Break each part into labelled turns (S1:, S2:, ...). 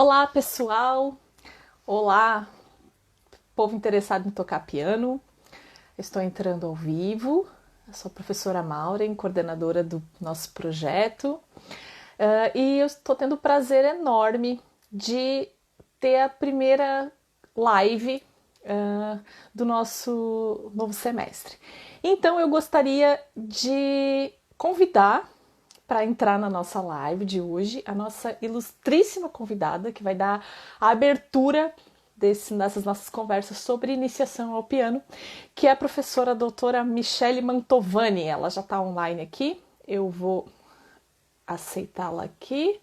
S1: Olá, pessoal! Olá, povo interessado em tocar piano. Estou entrando ao vivo. Eu sou a professora Maureen, coordenadora do nosso projeto. E eu estou tendo o prazer enorme de ter a primeira live do nosso novo semestre. Então, eu gostaria de convidar para entrar na nossa live de hoje a nossa ilustríssima convidada que vai dar a abertura dessas nossas conversas sobre iniciação ao piano, que é a professora doutora Michele Mantovani. Ela já está online aqui, eu vou aceitá-la aqui.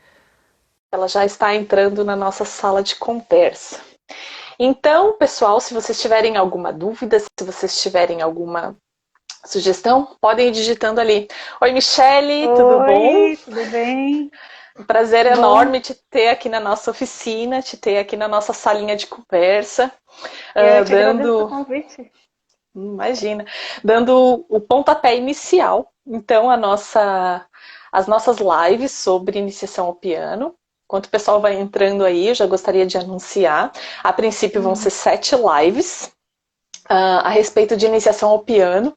S1: Ela já está entrando na nossa sala de conversa. Então, pessoal, se vocês tiverem alguma dúvida, se vocês tiverem alguma sugestão, podem ir digitando ali. Oi, Michele, tudo bom?
S2: Oi, tudo bem?
S1: Um prazer
S2: Bom,
S1: enorme te ter aqui na nossa oficina, te ter aqui na nossa salinha de conversa,
S2: eu é que agradeço o
S1: dando,
S2: convite.
S1: imagina, dando o pontapé inicial. Então, as nossas lives sobre iniciação ao piano. Enquanto o pessoal vai entrando aí, eu já gostaria de anunciar. A princípio vão ser 7 lives a respeito de iniciação ao piano.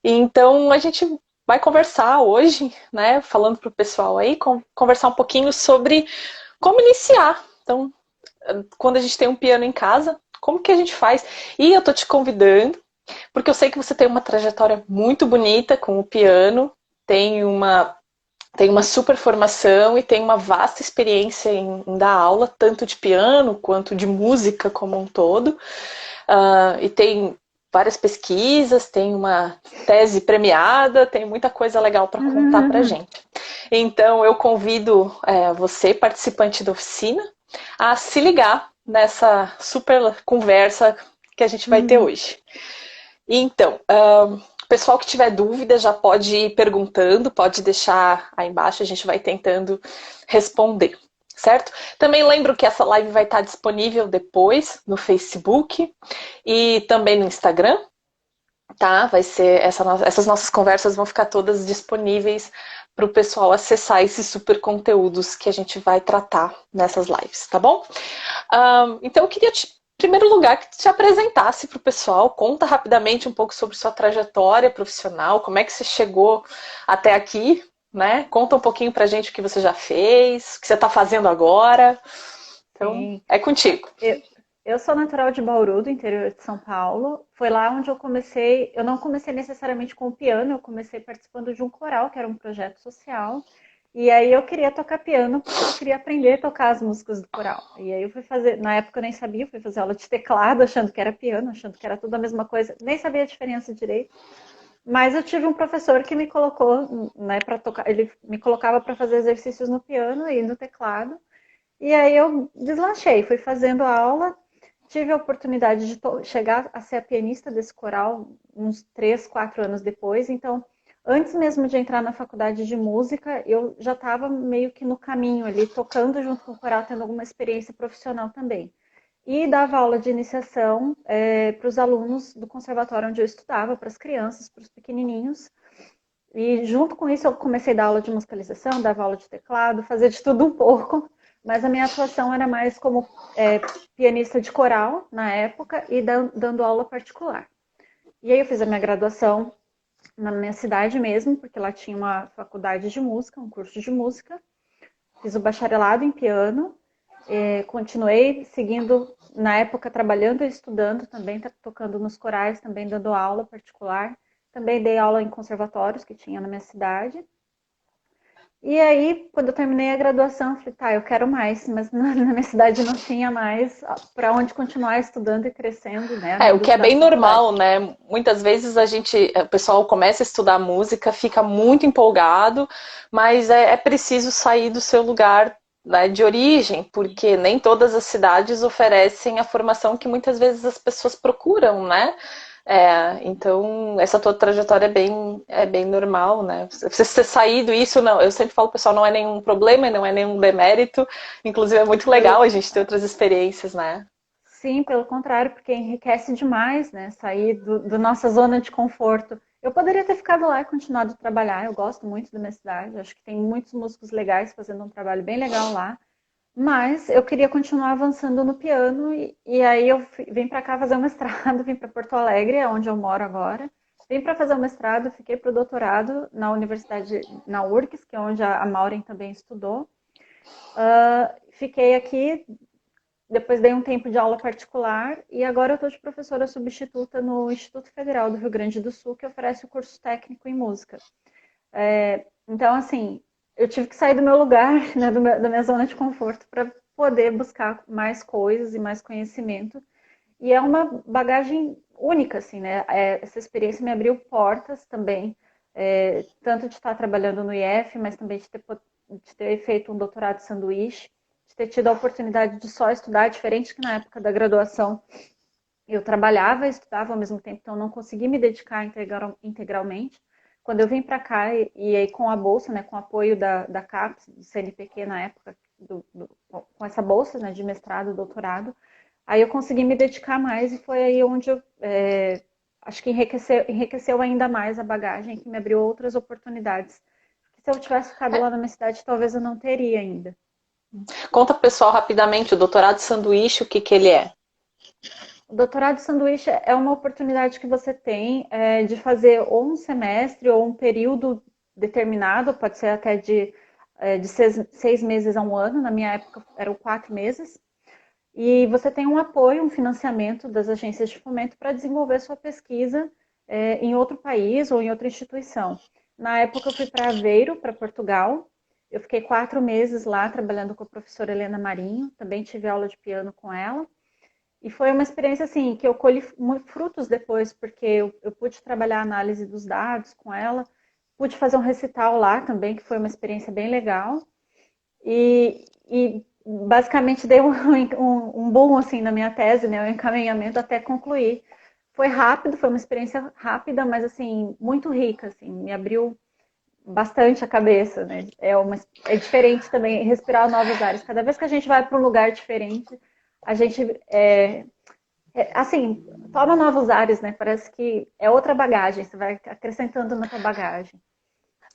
S1: E então a gente vai conversar hoje, né, falando para o pessoal aí, conversar um pouquinho sobre como iniciar. Então, quando a gente tem um piano em casa, como que a gente faz? E eu tô te convidando, porque eu sei que você tem uma trajetória muito bonita com o piano, tem uma tem uma super formação e tem uma vasta experiência em dar aula, tanto de piano quanto de música como um todo. E tem várias pesquisas, tem uma tese premiada, tem muita coisa legal para contar para gente. Então eu convido você, participante da oficina, a se ligar nessa super conversa que a gente vai ter hoje. Então, pessoal que tiver dúvida já pode ir perguntando, pode deixar aí embaixo, a gente vai tentando responder, certo? Também lembro que essa live vai estar disponível depois no Facebook e também no Instagram, tá? Vai ser essas nossas conversas vão ficar todas disponíveis para o pessoal acessar esses super conteúdos que a gente vai tratar nessas lives, tá bom? Então eu queria em primeiro lugar que te apresentasse para o pessoal, conta rapidamente um pouco sobre sua trajetória profissional, como é que você chegou até aqui, né? Conta um pouquinho para a gente o que você já fez, o que você está fazendo agora. Então,
S2: Sim,
S1: é contigo.
S2: eu, eu sou natural de Bauru, do interior de São Paulo. Foi lá onde eu comecei. Eu não comecei necessariamente com o piano, eu comecei participando de um coral, que era um projeto social. E aí eu queria tocar piano porque eu queria aprender a tocar as músicas do coral. E aí eu fui fazer, na época eu nem sabia, eu fui fazer aula de teclado, achando que era piano, achando que era tudo a mesma coisa, nem sabia a diferença direito. Mas eu tive um professor que me colocou, né, para tocar, ele me colocava para fazer exercícios no piano e no teclado. E aí eu deslanchei, fui fazendo aula, tive a oportunidade de chegar a ser a pianista desse coral uns 3, 4 anos depois. Então, antes mesmo de entrar na faculdade de música, eu já estava meio que no caminho ali, tocando junto com o coral, tendo alguma experiência profissional também. E dava aula de iniciação para os alunos do conservatório onde eu estudava, para as crianças, para os pequenininhos. E junto com isso eu comecei a dar aula de musicalização, dava aula de teclado, fazia de tudo um pouco, mas a minha atuação era mais como pianista de coral na época e dando aula particular. E aí eu fiz a minha graduação na minha cidade mesmo, porque lá tinha uma faculdade de música, um curso de música. Fiz o bacharelado em piano, continuei seguindo, na época, trabalhando e estudando também, tocando nos corais, também dando aula particular. Também dei aula em conservatórios que tinha na minha cidade. E aí, quando eu terminei a graduação, eu falei, tá, eu quero mais, mas na minha cidade não tinha mais para onde continuar estudando e crescendo, né,
S1: O
S2: além
S1: que é
S2: das
S1: bem normal,
S2: faculdades.
S1: né? Muitas vezes o pessoal começa a estudar música, fica muito empolgado, mas é preciso sair do seu lugar, né, de origem, porque nem todas as cidades oferecem a formação que muitas vezes as pessoas procuram, né? Então, essa tua trajetória é bem normal, né? Você ter saído isso, não, eu sempre falo, pessoal, não é nenhum problema, não é nenhum demérito, inclusive é muito legal
S2: Pelo,
S1: a gente ter outras experiências, né?
S2: sim, pelo contrário, porque enriquece demais, né, sair do nossa zona de conforto. Eu poderia ter ficado lá e continuado a trabalhar, eu gosto muito da minha cidade, acho que tem muitos músicos legais fazendo um trabalho bem legal lá, Mas eu queria continuar avançando no piano e aí eu vim para cá fazer o mestrado, vim para Porto Alegre, é onde eu moro agora. Vim para fazer o mestrado, fiquei para o doutorado na universidade, na URGS, que é onde a Maureen também estudou. Fiquei aqui, depois dei um tempo de aula particular e agora eu estou de professora substituta no Instituto Federal do Rio Grande do Sul, que oferece o curso técnico em música. Então, assim, eu tive que sair do meu lugar, né, da minha zona de conforto, para poder buscar mais coisas e mais conhecimento. E é uma bagagem única, assim, né? Essa experiência me abriu portas também, tanto de estar trabalhando no IF, mas também de ter feito um doutorado de sanduíche, de ter tido a oportunidade de só estudar, diferente que na época da graduação eu trabalhava e estudava ao mesmo tempo, então não consegui me dedicar integralmente. Quando eu vim para cá e aí com a bolsa, né, com o apoio da CAPES, do CNPq na época, com essa bolsa, né, de mestrado, doutorado, aí eu consegui me dedicar mais e foi aí onde eu acho que enriqueceu ainda mais a bagagem, que me abriu outras oportunidades. Que se eu tivesse ficado lá na minha cidade, talvez eu não teria ainda.
S1: Conta pro pessoal rapidamente, o doutorado de sanduíche, o que que ele é?
S2: O doutorado de sanduíche é uma oportunidade que você tem de fazer ou um semestre ou um período determinado, pode ser até de 6 meses a um ano, na minha época eram 4 meses, e você tem um apoio, um financiamento das agências de fomento para desenvolver sua pesquisa em outro país ou em outra instituição. Na época eu fui para Aveiro, para Portugal, eu fiquei 4 meses lá trabalhando com a professora Helena Marinho, também tive aula de piano com ela, e foi uma experiência assim que eu colhi frutos depois, porque eu pude trabalhar a análise dos dados com ela, pude fazer um recital lá também, que foi uma experiência bem legal. E basicamente dei um boom assim na minha tese, né, um encaminhamento até concluir. Foi rápido, foi uma experiência rápida, mas assim muito rica, assim, me abriu bastante a cabeça, né? É diferente também respirar novos ares. Cada vez que a gente vai para um lugar diferente, a gente assim, toma novos ares, né? Parece que é outra bagagem, você vai acrescentando na tua bagagem.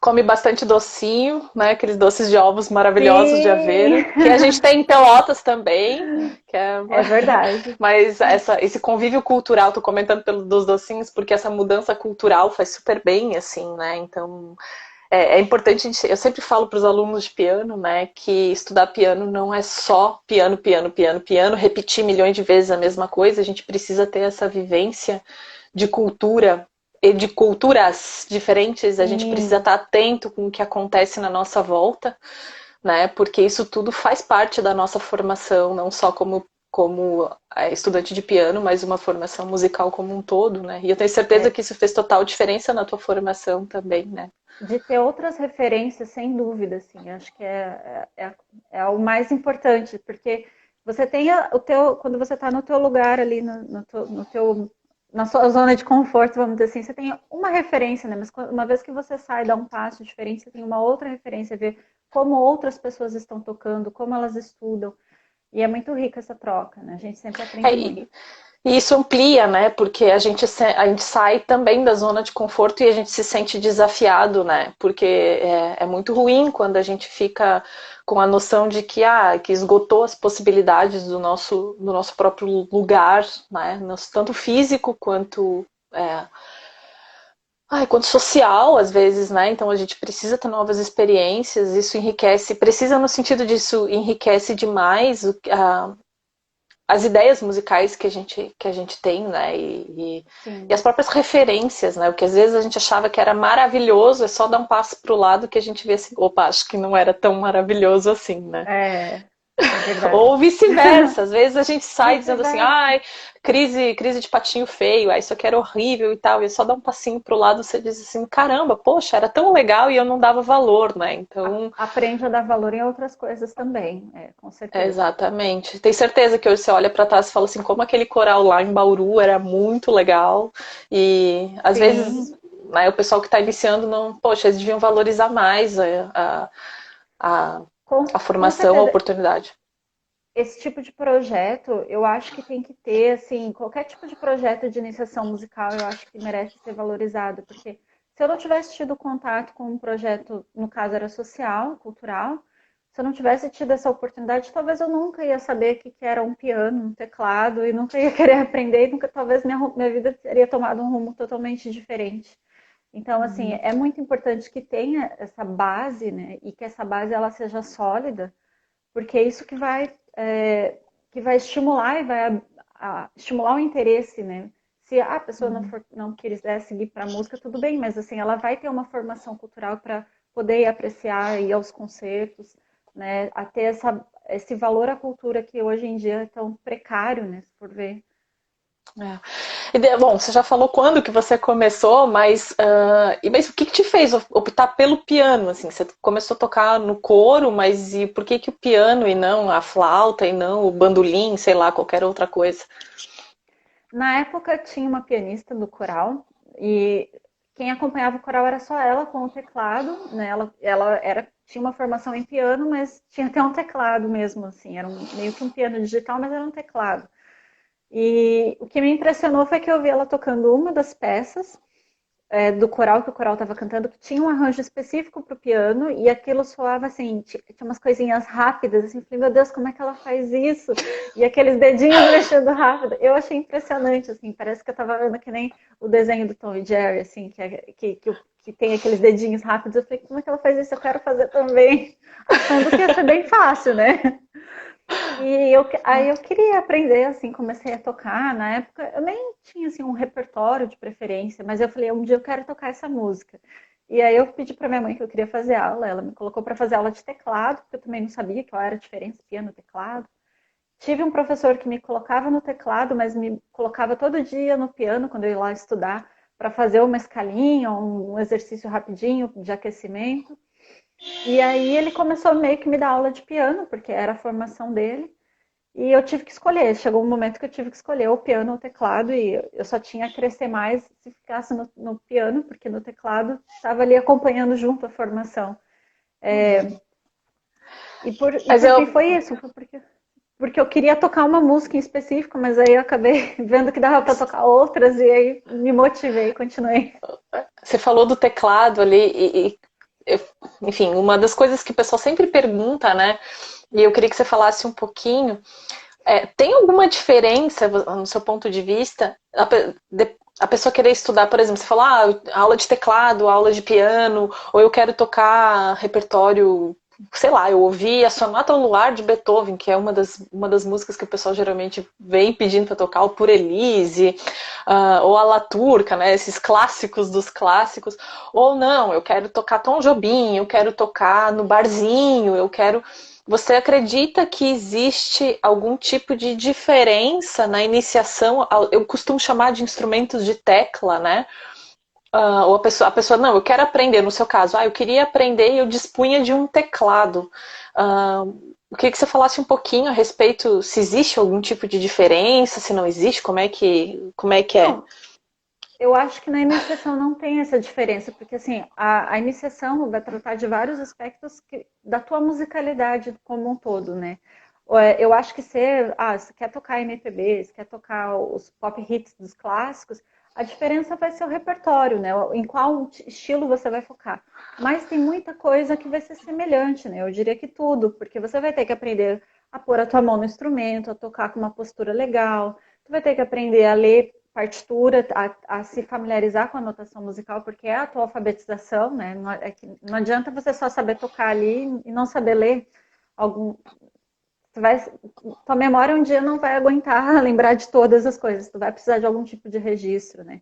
S1: Come bastante docinho, né? Aqueles doces de ovos maravilhosos de
S2: Sim,
S1: Aveiro, que a gente tem em Pelotas também, que é...
S2: é verdade.
S1: Mas esse convívio cultural, tô comentando dos docinhos, porque essa mudança cultural faz super bem, assim, né? Então, é importante, eu sempre falo para os alunos de piano, né, que estudar piano não é só piano, piano, piano, piano, repetir milhões de vezes a mesma coisa, a gente precisa ter essa vivência de cultura e de culturas diferentes, a gente precisa
S2: Sim,
S1: estar atento com o que acontece na nossa volta, né, porque isso tudo faz parte da nossa formação, não só como estudante de piano, mas uma formação musical como um todo, né? E eu tenho certeza
S2: é,
S1: que isso fez total diferença na tua formação também, né?
S2: de ter outras referências, sem dúvida, assim, acho que é o mais importante, porque você tem o teu, quando você está no teu lugar ali, na sua zona de conforto, vamos dizer assim, você tem uma referência, né? Mas uma vez que você sai, dá um passo diferente, você tem uma outra referência, ver como outras pessoas estão tocando, como elas estudam, e é muito rica essa troca, né? A gente sempre aprende muito.
S1: É, e isso amplia, né? Porque a gente sai também da zona de conforto e a gente se sente desafiado, né? Porque é muito ruim quando a gente fica com a noção de que esgotou as possibilidades do nosso próprio lugar, né? Tanto físico quanto quanto social, às vezes, né? Então a gente precisa ter novas experiências, isso enriquece, precisa no sentido disso, enriquece demais as ideias musicais que a gente tem, né? E as
S2: Sim,
S1: próprias referências, né? O que às vezes a gente achava que era maravilhoso, é só dar um passo para o lado que a gente vê assim, opa, acho que não era tão maravilhoso assim, né?
S2: é verdade.
S1: Ou vice-versa, às vezes a gente sai dizendo assim,
S2: Vice-versa.
S1: ai, crise de patinho feio, isso aqui era horrível e tal, e só dá um passinho pro lado, você diz assim, caramba, poxa, era tão legal e eu não dava valor, né? Então,
S2: Aprende a dar valor em outras coisas também, com certeza.
S1: exatamente. Tem certeza que hoje você olha para trás e fala assim, como aquele coral lá em Bauru era muito legal. E às vezes,
S2: Sim,
S1: né, o pessoal que está iniciando não, poxa, eles deviam valorizar mais a, a
S2: com
S1: formação, a
S2: certeza.
S1: oportunidade.
S2: Esse tipo de projeto, eu acho que tem que ter, assim, qualquer tipo de projeto de iniciação musical, eu acho que merece ser valorizado, porque se eu não tivesse tido contato com um projeto, no caso era social, cultural, se eu não tivesse tido essa oportunidade, talvez eu nunca ia saber o que era um piano, um teclado, e nunca ia querer aprender, e nunca, talvez minha vida teria tomado um rumo totalmente diferente. Então, assim,
S1: Uhum.
S2: é muito importante que tenha essa base, né? E que essa base ela seja sólida, porque é isso que vai estimular e vai estimular o interesse, né? Se a pessoa
S1: Uhum.
S2: não quiser seguir para a música, tudo bem, mas assim, ela vai ter uma formação cultural para poder apreciar, ir aos concertos, né? A ter esse valor à cultura que hoje em dia é tão precário, né? Se for ver.
S1: É. Bom, você já falou quando que você começou, mas o que te fez optar pelo piano? Assim, você começou a tocar no coro, mas e por que o piano e não a flauta e não o bandolim, sei lá, qualquer outra coisa?
S2: Na época tinha uma pianista do coral e quem acompanhava o coral era só ela com o teclado, né? Tinha uma formação em piano, mas tinha até um teclado mesmo, assim, meio que um piano digital, mas era um teclado. E o que me impressionou foi que eu vi ela tocando uma das peças do coral que o coral estava cantando, que tinha um arranjo específico para o piano, e aquilo soava assim, tinha umas coisinhas rápidas, assim, falei, meu Deus, como é que ela faz isso? E aqueles dedinhos mexendo rápido. Eu achei impressionante, assim, parece que eu estava vendo que nem o desenho do Tom e Jerry, assim, que tem aqueles dedinhos rápidos. Eu falei, como é que ela faz isso? Eu quero fazer também, achando que ia ser bem fácil, né? Aí eu queria aprender, assim, comecei a tocar. Na época eu nem tinha assim, um repertório de preferência, mas eu falei, um dia eu quero tocar essa música. E aí eu pedi para minha mãe que eu queria fazer aula, ela me colocou para fazer aula de teclado, porque eu também não sabia qual era a diferença piano e teclado. Tive um professor que me colocava no teclado, mas me colocava todo dia no piano quando eu ia lá estudar para fazer uma escalinha, um exercício rapidinho de aquecimento. E aí ele começou meio que me dar aula de piano, porque era a formação dele. E eu tive que escolher. Chegou um momento que eu tive que escolher o piano ou o teclado, e eu só tinha a crescer mais se ficasse no piano, porque no teclado estava ali acompanhando junto a formação. E
S1: Mas
S2: por fim
S1: eu,
S2: foi isso, foi porque eu queria tocar uma música em específico, mas aí eu acabei vendo que dava para tocar outras, e aí me motivei e continuei.
S1: você falou do teclado ali, enfim, uma das coisas que o pessoal sempre pergunta, né? E eu queria que você falasse um pouquinho. Tem alguma diferença, no seu ponto de vista, a pessoa querer estudar, por exemplo, você falou, aula de teclado, aula de piano, ou eu quero tocar repertório, sei lá, eu ouvi a Sonata ao Luar de Beethoven, que é uma das músicas que o pessoal geralmente vem pedindo para tocar, o Por Elise, ou a La Turca, né, esses clássicos dos clássicos, ou não, eu quero tocar Tom Jobim, eu quero tocar no barzinho, eu quero... Você acredita que existe algum tipo de diferença na iniciação? Eu costumo chamar de instrumentos de tecla, né? Ou a pessoa, não, eu quero aprender, no seu caso, eu queria aprender e eu dispunha de um teclado. Eu queria que você falasse um pouquinho a respeito, se existe algum tipo de diferença, se não existe, como é que é?
S2: Não, eu acho que na iniciação não tem essa diferença, porque assim, a iniciação vai tratar de vários aspectos da tua musicalidade como um todo, né? Eu acho que você quer tocar MPB, você quer tocar os pop hits dos clássicos, a diferença vai ser o repertório, né? Em qual estilo você vai focar. Mas tem muita coisa que vai ser semelhante, né? Eu diria que tudo, porque você vai ter que aprender a pôr a tua mão no instrumento, a tocar com uma postura legal, tu vai ter que aprender a ler partitura, a se familiarizar com a notação musical, porque é a tua alfabetização, né? Não adianta você só saber tocar ali e não saber ler. Algum, tua memória um dia não vai aguentar lembrar de todas as coisas, tu vai precisar de algum tipo de registro, né?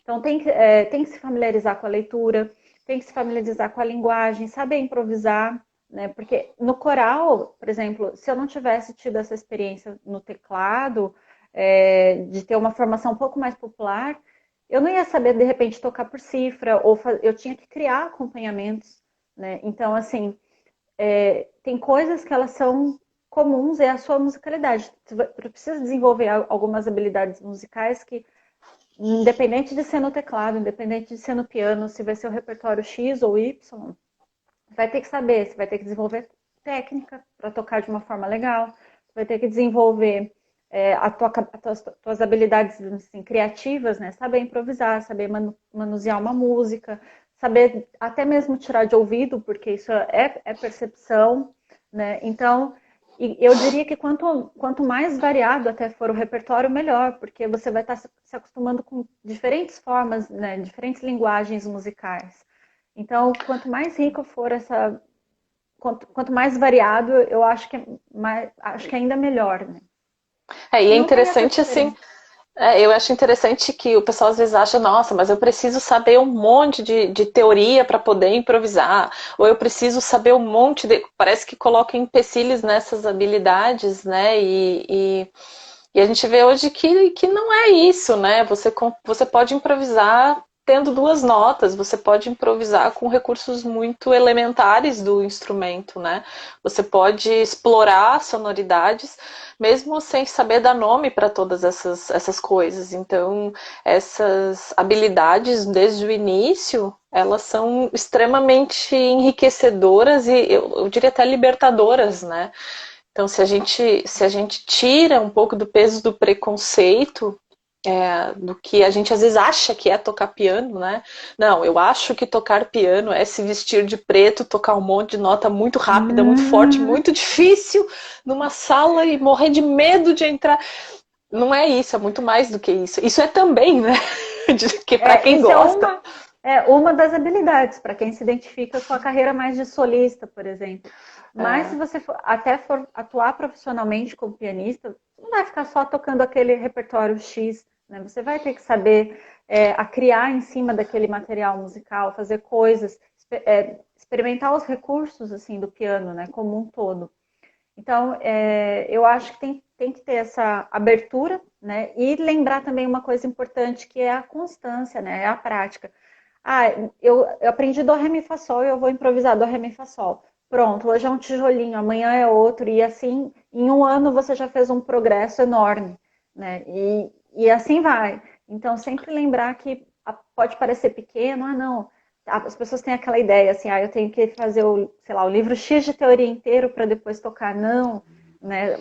S2: Então tem que se familiarizar com a leitura, tem que se familiarizar com a linguagem, saber improvisar, né? Porque no coral, por exemplo, se eu não tivesse tido essa experiência no teclado, de ter uma formação um pouco mais popular, eu não ia saber de repente tocar por cifra, ou eu tinha que criar acompanhamentos, né? Então, assim, tem coisas que elas são comuns, é a sua musicalidade. Tu precisa desenvolver algumas habilidades musicais que, independente de ser no teclado, independente de ser no piano, se vai ser o repertório X ou Y, vai ter que saber, você vai ter que desenvolver técnica para tocar de uma forma legal, vai ter que desenvolver as tuas habilidades assim, criativas, né? Saber improvisar, saber manusear uma música, saber até mesmo tirar de ouvido, porque isso é percepção, né? Então, eu diria que quanto mais variado até for o repertório, melhor, porque você vai estar se acostumando com diferentes formas, né? Diferentes linguagens musicais. Então, quanto mais rico for quanto mais variado, eu acho que acho que é ainda melhor, né?
S1: É, e
S2: E
S1: é
S2: não tem essa
S1: interessante assim.
S2: diferença.
S1: Eu acho interessante que o pessoal às vezes acha, nossa, mas eu preciso saber um monte de teoria para poder improvisar, ou eu preciso saber um monte de. Parece que coloca empecilhos nessas habilidades, né? E a gente vê hoje que não é isso, né? Você pode improvisar tendo duas notas, você pode improvisar com recursos muito elementares do instrumento, né? Você pode explorar sonoridades mesmo sem saber dar nome para todas essas coisas. Então, essas habilidades desde o início, elas são extremamente enriquecedoras e eu diria até libertadoras, né? Então, se a gente tira um pouco do peso do preconceito, do que a gente às vezes acha que é tocar piano, né? Não, eu acho que tocar piano é se vestir de preto, tocar um monte de nota muito rápida, muito forte,
S2: Hum,
S1: muito difícil numa sala e morrer de medo de entrar. Não é isso, é muito mais do que isso. Isso é também, né? Que para quem
S2: isso
S1: gosta.
S2: é uma das habilidades, para quem se identifica com a carreira mais de solista, por exemplo. Mas se
S1: É,
S2: você for atuar profissionalmente como pianista, você não vai ficar só tocando aquele repertório X, né? Você vai ter que saber a criar em cima daquele material musical, fazer coisas, experimentar os recursos assim do piano, né, como um todo. Então, eu acho que tem que ter essa abertura, né? E lembrar também uma coisa importante que é a constância, né? É a prática. Ah, eu aprendi do, ré, mi, fá, sol e eu vou improvisar do, ré, mi, fá, sol. Pronto, hoje é um tijolinho, amanhã é outro, e assim, em um ano você já fez um progresso enorme, né? E assim vai. Então, sempre lembrar que pode parecer pequeno, ah, não, as pessoas têm aquela ideia assim, eu tenho que fazer sei lá, o livro X de teoria inteiro para depois tocar. Não, né?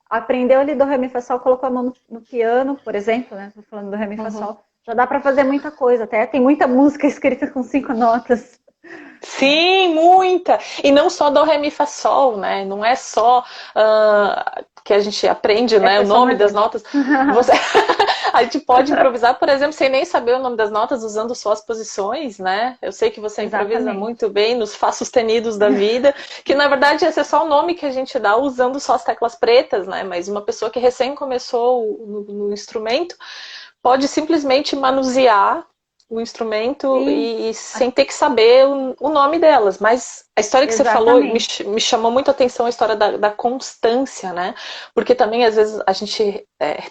S2: Aprendeu ali do ré, mi, fá, sol, colocou a mão no piano, por exemplo, né? Tô falando do ré, mi, fá,
S1: uhum.
S2: sol. Já dá para fazer muita coisa, até tem muita música escrita com 5 notas, né?
S1: Sim, muita! E não só do ré, mi, fá, sol, né? Não é só que a gente aprende,
S2: É
S1: né, o nome das
S2: personalidade.
S1: notas. Você... a gente pode improvisar, por exemplo, sem nem saber o nome das notas, usando só as posições, né? Eu sei que você improvisa
S2: Exatamente.
S1: muito bem nos Fá sustenidos da vida, que na verdade esse é só o nome que a gente dá usando só as teclas pretas, né? Mas uma pessoa que recém começou no instrumento pode simplesmente manusear o instrumento
S2: Sim,
S1: e sem ter que saber o nome delas. Mas a história que você falou
S2: exatamente.
S1: me chamou muito a atenção, a história da constância, né? Porque também, às vezes, a gente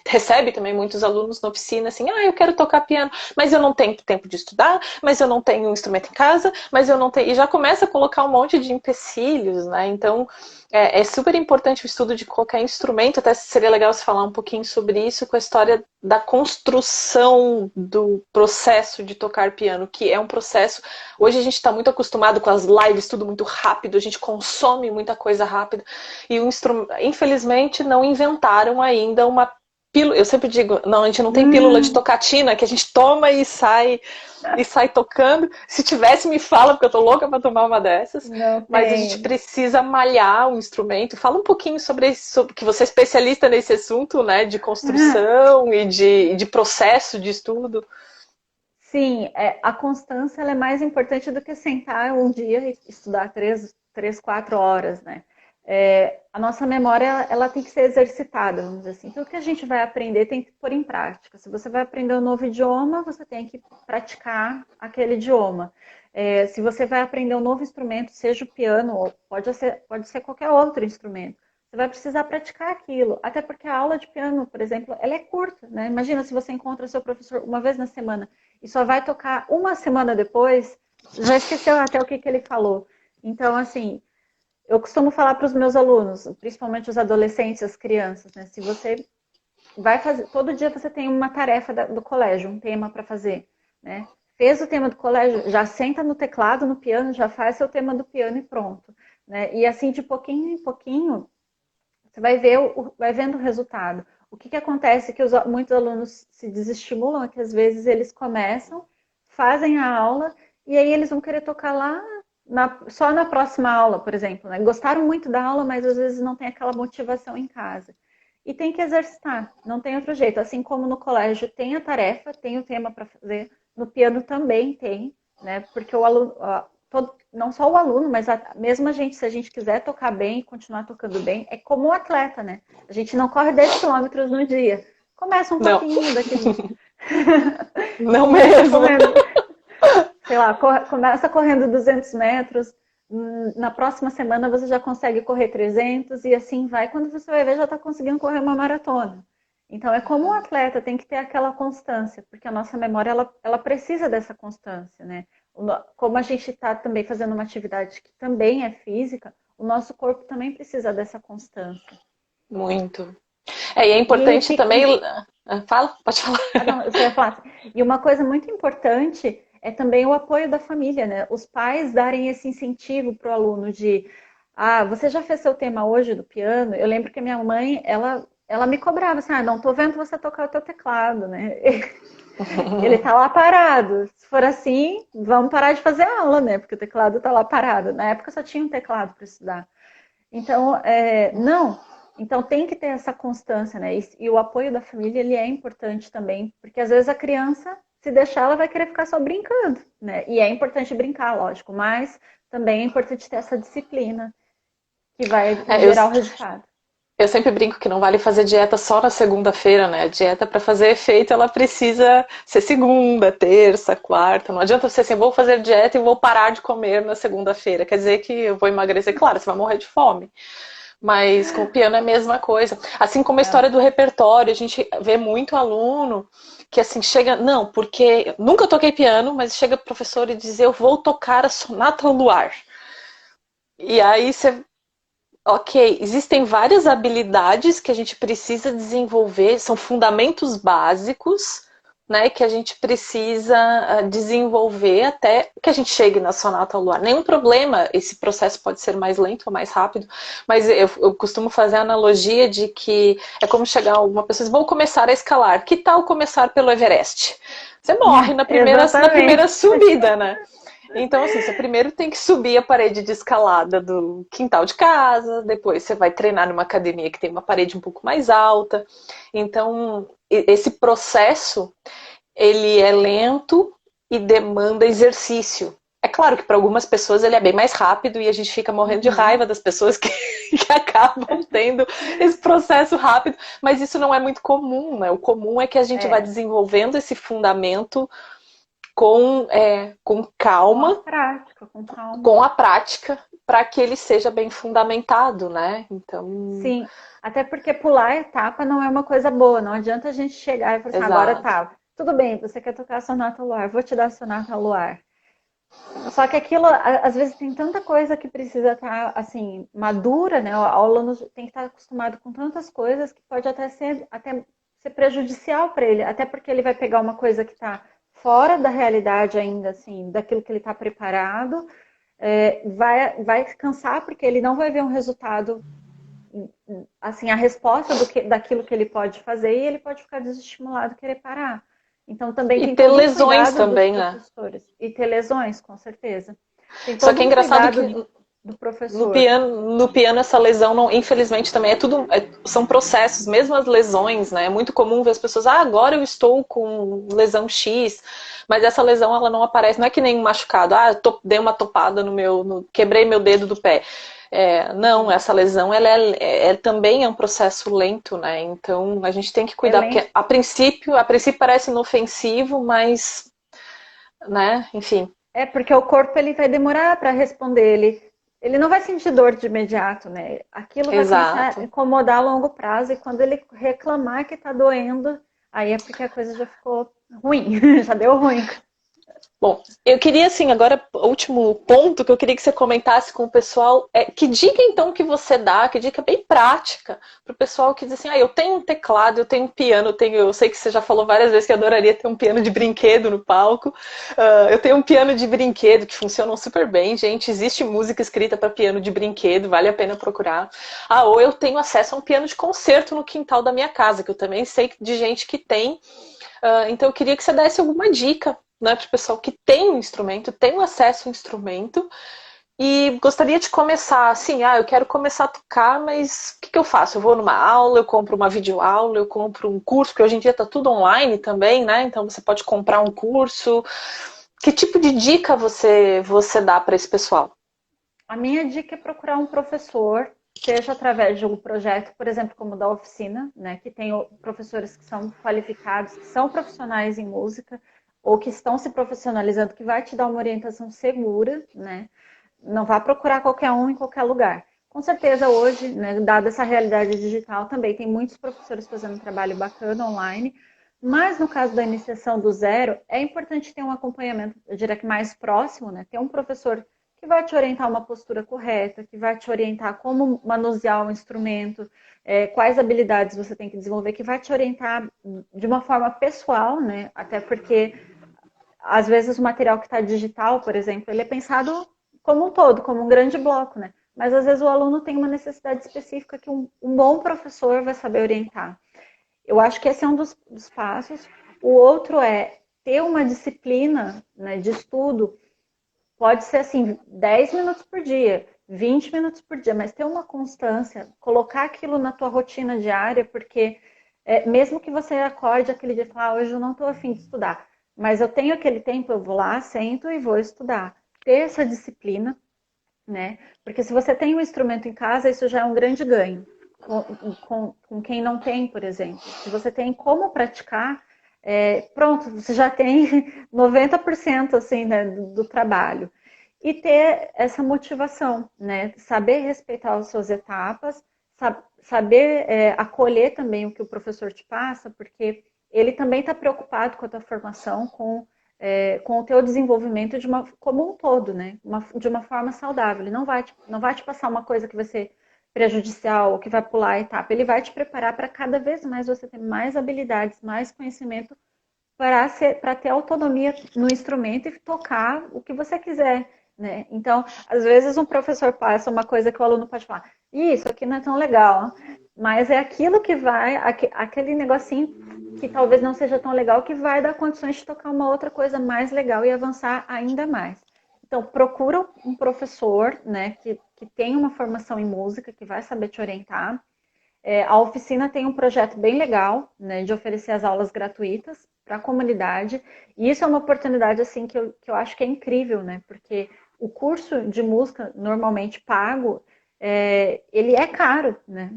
S1: recebe também muitos alunos na oficina assim, eu quero tocar piano, mas eu não tenho tempo de estudar, mas eu não tenho um instrumento em casa, mas eu não tenho... E já começa a colocar um monte de empecilhos, né? Então, é super importante o estudo de qualquer instrumento, até seria legal você falar um pouquinho sobre isso, com a história da construção do processo de tocar piano, que é um processo... Hoje a gente está muito acostumado com as lives, tudo muito rápido, a gente consome muita coisa rápida, e infelizmente não inventaram ainda uma pílula. Eu sempre digo, não, a gente não tem pílula de
S2: Hum,
S1: tocatina, que a gente toma e sai tocando. Se tivesse, me fala, porque eu tô louca para tomar uma dessas.
S2: não
S1: Mas a gente
S2: tem.
S1: precisa malhar o instrumento. Fala um pouquinho sobre isso, sobre que você é especialista nesse assunto, né? De construção e de processo de estudo.
S2: Sim, a constância ela é mais importante do que sentar um dia e estudar 4 horas, né? A nossa memória ela tem que ser exercitada, vamos dizer assim. Tudo que a gente vai aprender tem que pôr em prática. Se você vai aprender um novo idioma, você tem que praticar aquele idioma. Se você vai aprender um novo instrumento, seja o piano, ou pode ser qualquer outro instrumento, você vai precisar praticar aquilo. Até porque a aula de piano, por exemplo, ela é curta, né? Imagina se você encontra seu professor uma vez na semana e só vai tocar uma semana depois, já esqueceu até o que ele falou. Então, assim, eu costumo falar para os meus alunos, principalmente os adolescentes, as crianças, né? Se você vai fazer, todo dia você tem uma tarefa do colégio, um tema para fazer, né? Fez o tema do colégio, já senta no teclado, no piano, já faz seu tema do piano e pronto, né? E assim, de pouquinho em pouquinho, você vai vendo o resultado. O que acontece é que muitos alunos se desestimulam, é que às vezes eles começam, fazem a aula, e aí eles vão querer tocar lá só na próxima aula, por exemplo, né? Gostaram muito da aula, mas às vezes não tem aquela motivação em casa. E tem que exercitar, não tem outro jeito. Assim como no colégio tem a tarefa, tem o tema para fazer, no piano também tem, né? Porque o aluno, não só o aluno, mas mesmo a gente, se a gente quiser tocar bem, continuar tocando bem, é como o atleta, né? A gente não corre 10 quilômetros no dia. Começa um
S1: Não,
S2: pouquinho daquele.
S1: não
S2: Começa
S1: mesmo.
S2: correndo, sei lá, começa correndo 200 metros, na próxima semana você já consegue correr 300 e assim vai, quando você vai ver já está conseguindo correr uma maratona. Então é como um atleta, tem que ter aquela constância, porque a nossa memória ela precisa dessa constância, né? Como a gente está também fazendo uma atividade que também é física, o nosso corpo também precisa dessa constância.
S1: Muito. E é
S2: E
S1: importante também. Fala, pode falar.
S2: não, eu só ia falar assim, e uma coisa muito importante é também o apoio da família, né? Os pais darem esse incentivo para o aluno de, você já fez seu tema hoje do piano? Eu lembro que a minha mãe, ela me cobrava assim, não tô vendo você tocar o teu teclado, né? Ele tá lá parado. Se for assim, vamos parar de fazer aula, né? Porque o teclado tá lá parado. Na época só tinha um teclado para estudar. Então, não. Então tem que ter essa constância, né? E o apoio da família, ele é importante também, porque às vezes a criança, se deixar, ela vai querer ficar só brincando, né? E é importante brincar, lógico, mas também é importante ter essa disciplina que vai
S1: É, eu,
S2: gerar o resultado.
S1: eu sempre brinco que não vale fazer dieta só na segunda-feira, né? A dieta, para fazer efeito, ela precisa ser segunda, terça, quarta. Não adianta você assim, vou fazer dieta e vou parar de comer na segunda-feira. Quer dizer que eu vou emagrecer? Claro, você vai morrer de fome. Mas com o piano é a mesma coisa. Assim como a
S2: É,
S1: história do repertório, a gente vê muito aluno que assim chega, não, porque nunca toquei piano, mas chega o professor e diz, eu vou tocar a Sonata ao Luar. E aí você, ok, existem várias habilidades que a gente precisa desenvolver, são fundamentos básicos, né, que a gente precisa desenvolver até que a gente chegue na sonata ao luar. Nenhum problema, esse processo pode ser mais lento ou mais rápido, mas eu costumo fazer a analogia de que é como chegar uma pessoa e diz, vou começar a escalar. Que tal começar pelo Everest? Você morre na primeira
S2: exatamente.
S1: subida, né? Então, assim, você primeiro tem que subir a parede de escalada do quintal de casa, depois você vai treinar numa academia que tem uma parede um pouco mais alta. Então, esse processo, ele é lento e demanda exercício. É claro que para algumas pessoas ele é bem mais rápido e a gente fica morrendo de
S2: Uhum.
S1: raiva das pessoas que acabam tendo esse processo rápido, mas isso não é muito comum, né? O comum é que a gente vai
S2: É,
S1: desenvolvendo esse fundamento com
S2: com a
S1: calma,
S2: prática, com calma.
S1: com a prática, para que ele seja bem fundamentado, né? Então,
S2: Sim, até porque pular a etapa não é uma coisa boa. Não adianta a gente chegar e falar assim, agora
S1: exato.
S2: tá, tudo bem, você quer tocar a sonata ao luar, vou te dar a sonata ao luar. Só que aquilo, às vezes, tem tanta coisa que precisa estar, assim, madura, né? O aluno tem que estar acostumado com tantas coisas que pode até ser prejudicial para ele. Até porque ele vai pegar uma coisa que está fora da realidade ainda, assim, daquilo que ele está preparado. Vai cansar porque ele não vai ver um resultado, assim, a resposta daquilo que ele pode fazer e ele pode ficar desestimulado e querer parar. Então também
S1: E
S2: tem
S1: ter
S2: todo um
S1: lesões
S2: cuidado dos
S1: também, né?
S2: professores. E ter lesões, com certeza. Tem
S1: Só
S2: todo
S1: que é
S2: um
S1: engraçado
S2: cuidado
S1: que
S2: do
S1: no
S2: professor.
S1: piano, no piano essa lesão, não, infelizmente, também são processos, mesmo as lesões, né? É muito comum ver as pessoas, agora eu estou com lesão X, mas essa lesão ela não aparece, não é que nem um machucado, dei uma topada quebrei meu dedo do pé. Não, essa lesão ela também é um processo lento, né? Então a gente tem que
S2: É
S1: cuidar, porque
S2: lento.
S1: a princípio parece inofensivo, mas, né, enfim.
S2: É porque o corpo ele vai demorar para responder. Ele não vai sentir dor de imediato, né? Aquilo vai começar a
S1: Exato.
S2: incomodar a longo prazo e quando ele reclamar que está doendo, aí é porque a coisa já ficou ruim, já deu ruim.
S1: Bom, eu queria, assim, agora, o último ponto que eu queria que você comentasse com o pessoal é que dica, então, que você dá, que dica bem prática para o pessoal que diz assim, eu tenho um teclado, eu tenho um piano, eu sei que você já falou várias vezes que adoraria ter um piano de brinquedo no palco, eu tenho um piano de brinquedo que funcionam super bem, gente, existe música escrita para piano de brinquedo, vale a pena procurar. Ou eu tenho acesso a um piano de concerto no quintal da minha casa, que eu também sei de gente que tem. Então eu queria que você desse alguma dica, né, para o pessoal que tem um instrumento, tem um acesso ao instrumento, e gostaria de começar assim, eu quero começar a tocar, mas o que que eu faço? Eu vou numa aula, eu compro uma videoaula, eu compro um curso, porque hoje em dia está tudo online também, né? Então você pode comprar um curso. Que tipo de dica você dá para esse pessoal?
S2: A minha dica é procurar um professor, seja através de um projeto, por exemplo, como o da oficina, né, que tem professores que são qualificados, que são profissionais em música, ou que estão se profissionalizando, que vai te dar uma orientação segura, né? Não vá procurar qualquer um em qualquer lugar. Com certeza hoje, né, dada essa realidade digital, também tem muitos professores fazendo um trabalho bacana online, mas no caso da iniciação do zero, é importante ter um acompanhamento, eu diria que mais próximo, né? Ter um professor que vai te orientar uma postura correta, que vai te orientar como manusear o instrumento, quais habilidades você tem que desenvolver, que vai te orientar de uma forma pessoal, né? Até porque às vezes o material que está digital, por exemplo, ele é pensado como um todo, como um grande bloco, né? Mas às vezes o aluno tem uma necessidade específica que um bom professor vai saber orientar. Eu acho que esse é um dos passos. O outro é ter uma disciplina, né, de estudo. Pode ser assim, 10 minutos por dia, 20 minutos por dia, mas ter uma constância, colocar aquilo na tua rotina diária, porque mesmo que você acorde aquele dia e fale, hoje eu não estou afim de estudar, mas eu tenho aquele tempo, eu vou lá, sento e vou estudar. Ter essa disciplina, né? Porque se você tem um instrumento em casa, isso já é um grande ganho. Com quem não tem, por exemplo. Se você tem como praticar, pronto, você já tem 90% assim, né, do trabalho. E ter essa motivação, né? Saber respeitar as suas etapas, saber acolher também o que o professor te passa, porque ele também está preocupado com a tua formação, com o teu desenvolvimento como um todo, né? De uma forma saudável. Ele não vai te passar uma coisa que vai ser prejudicial ou que vai pular a etapa. Ele vai te preparar para cada vez mais você ter mais habilidades, mais conhecimento para ter autonomia no instrumento e tocar o que você quiser, né? Então, às vezes um professor passa uma coisa que o aluno pode falar, isso aqui não é tão legal, mas é aquilo que vai, aquele negocinho que talvez não seja tão legal, que vai dar condições de tocar uma outra coisa mais legal e avançar ainda mais. Então, procura um professor, né, que tem uma formação em música, que vai saber te orientar. A oficina tem um projeto bem legal, né, de oferecer as aulas gratuitas para a comunidade. E isso é uma oportunidade assim que eu acho que é incrível, né? Porque o curso de música normalmente pago, ele é caro, né?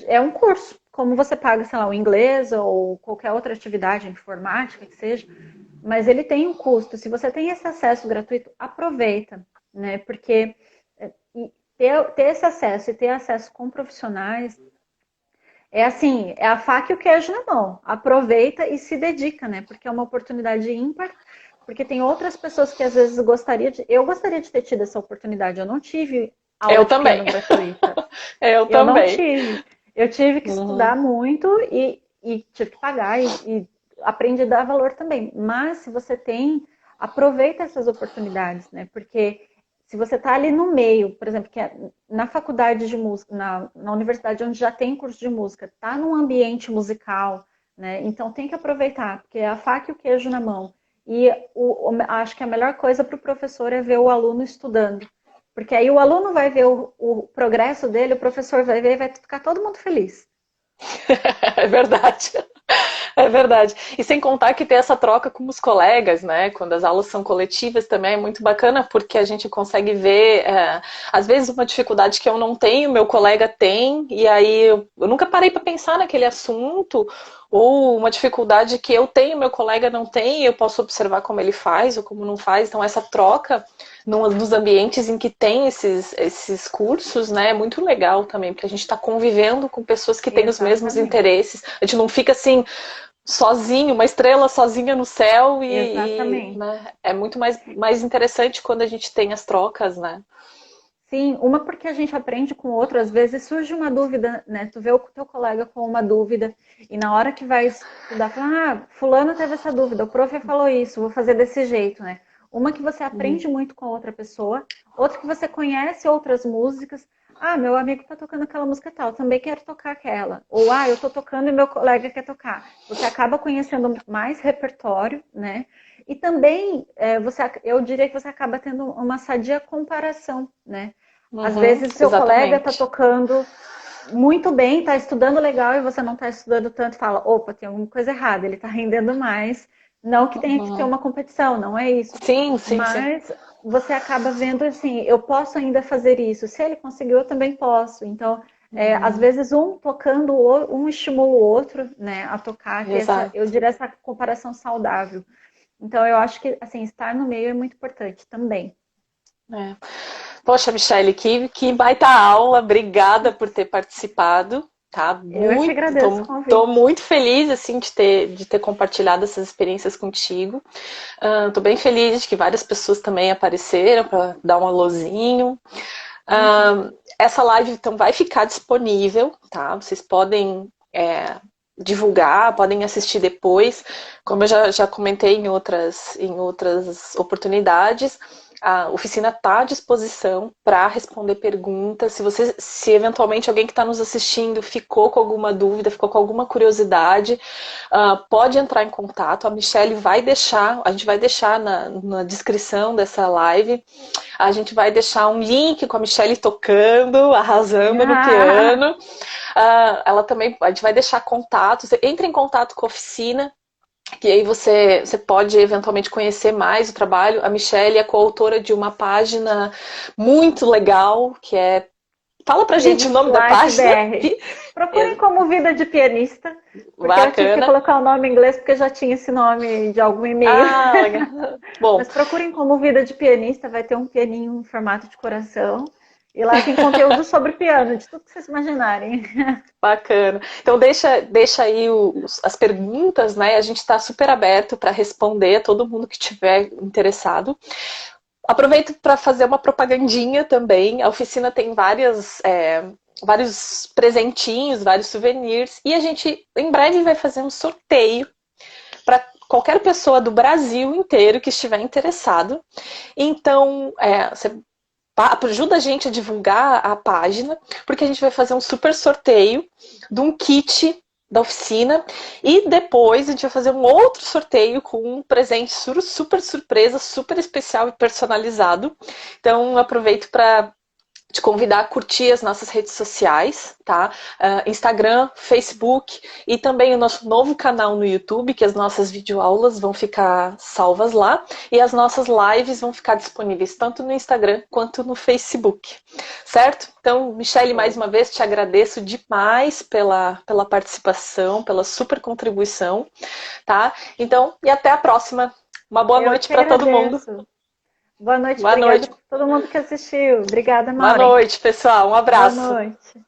S2: É um curso, como você paga, sei lá, o inglês ou qualquer outra atividade informática que seja, mas ele tem um custo. Se você tem esse acesso gratuito, aproveita, né? Porque ter esse acesso e ter acesso com profissionais é assim, é a faca e o queijo na mão. Aproveita e se dedica, né? Porque é uma oportunidade ímpar, porque tem outras pessoas que às vezes eu gostaria de ter tido essa oportunidade. Eu não tive aula
S1: Eu
S2: de
S1: também.
S2: piano gratuita.
S1: Eu
S2: Eu não
S1: também.
S2: tive. Eu tive que
S1: Uhum.
S2: estudar muito e tive que pagar e aprendi a dar valor também. Mas se você tem, aproveita essas oportunidades, né? Porque se você está ali no meio, por exemplo, que é na faculdade de música, na universidade onde já tem curso de música, está num ambiente musical, né? Então tem que aproveitar, porque é a faca e o queijo na mão. E acho que a melhor coisa para o professor é ver o aluno estudando. Porque aí o aluno vai ver o progresso dele, o professor vai ver e vai ficar todo mundo feliz.
S1: É verdade. É verdade. E sem contar que ter essa troca com os colegas, né? Quando as aulas são coletivas também é muito bacana, porque a gente consegue ver, às vezes, uma dificuldade que eu não tenho, meu colega tem, e aí eu nunca parei para pensar naquele assunto, ou uma dificuldade que eu tenho, meu colega não tem, e eu posso observar como ele faz ou como não faz. Então, essa troca nos ambientes em que tem esses cursos, né, é muito legal também, porque a gente está convivendo com pessoas que têm os mesmos
S2: Exatamente.
S1: interesses. A gente não fica assim sozinho, uma estrela sozinha no céu
S2: Exatamente.
S1: né, é muito mais interessante quando a gente tem as trocas, né?
S2: Sim, uma porque a gente aprende com o outro, às vezes surge uma dúvida, né? Tu vê o teu colega com uma dúvida e na hora que vai estudar, fala, fulano teve essa dúvida, o prof falou isso, vou fazer desse jeito, né? Uma que você aprende muito com a outra pessoa, outra que você conhece outras músicas. Ah, meu amigo tá tocando aquela música tal, também quero tocar aquela. Ou, eu tô tocando e meu colega quer tocar. Você acaba conhecendo mais repertório, né? E também, eu diria que você acaba tendo uma sadia comparação, né? Às vezes, seu colega está
S1: exatamente.
S2: tocando muito bem, está estudando legal e você não está estudando tanto, fala, opa, tem alguma coisa errada, ele está rendendo mais. Não que tenha que ter uma competição, não é isso.
S1: Sim, sim, sim.
S2: Mas você acaba vendo assim, eu posso ainda fazer isso. Se ele conseguiu, eu também posso. Então, às vezes um tocando, um estimula o outro, né, a tocar, ter essa,
S1: Exato.
S2: eu diria essa comparação saudável. Então, eu acho que assim, estar no meio é muito importante também.
S1: É. Poxa, Michele, que baita aula, obrigada por ter participado, tá?
S2: Eu é que
S1: Muito,
S2: agradeço o
S1: tô
S2: convite.
S1: muito feliz, assim, de ter compartilhado essas experiências contigo. Tô bem feliz de que várias pessoas também apareceram para dar um alôzinho. Essa live, então, vai ficar disponível, tá? Vocês podem divulgar, podem assistir depois. Como eu já comentei em outras oportunidades, a oficina está à disposição para responder perguntas. Se eventualmente alguém que está nos assistindo ficou com alguma dúvida, ficou com alguma curiosidade, pode entrar em contato. A Michele a gente vai deixar na descrição dessa live, a gente vai deixar um link com a Michele tocando, arrasando no piano. Ela também, a gente vai deixar contatos. Entre em contato com a oficina, que aí você pode eventualmente conhecer mais o trabalho. A Michele é coautora de uma página muito legal, que é... Fala pra gente o
S2: Pianist
S1: nome da
S2: Life
S1: página.
S2: BR. Procurem como Vida de Pianista, porque eu tive que
S1: Bacana.
S2: colocar o nome em inglês porque já tinha esse nome de algum e-mail.
S1: Ah, legal. Bom,
S2: Mas procurem como Vida de Pianista, vai ter um pianinho em formato de coração. E lá tem conteúdo sobre piano, de tudo que vocês imaginarem.
S1: bacana. Então deixa aí as perguntas, né? A gente está super aberto para responder a todo mundo que estiver interessado. Aproveito para fazer uma propagandinha também. A oficina tem vários presentinhos, vários souvenirs. E a gente, em breve, vai fazer um sorteio para qualquer pessoa do Brasil inteiro que estiver interessado. Então, você ajuda a gente a divulgar a página, porque a gente vai fazer um super sorteio de um kit da oficina e depois a gente vai fazer um outro sorteio com um presente super surpresa, super especial e personalizado. Então aproveito para te convidar a curtir as nossas redes sociais, tá? Instagram, Facebook e também o nosso novo canal no YouTube, que as nossas videoaulas vão ficar salvas lá e as nossas lives vão ficar disponíveis tanto no Instagram quanto no Facebook, certo? Então, Michele, mais uma vez te agradeço demais pela participação, pela super contribuição, tá? Então, e até a próxima. Uma boa
S2: Eu
S1: noite
S2: que
S1: para todo mundo.
S2: agradeço. Boa noite,
S1: Boa
S2: obrigada
S1: noite.
S2: por todo mundo que assistiu. Obrigada,
S1: Boa
S2: Maureen.
S1: noite, pessoal. Um
S2: Boa
S1: abraço.
S2: noite.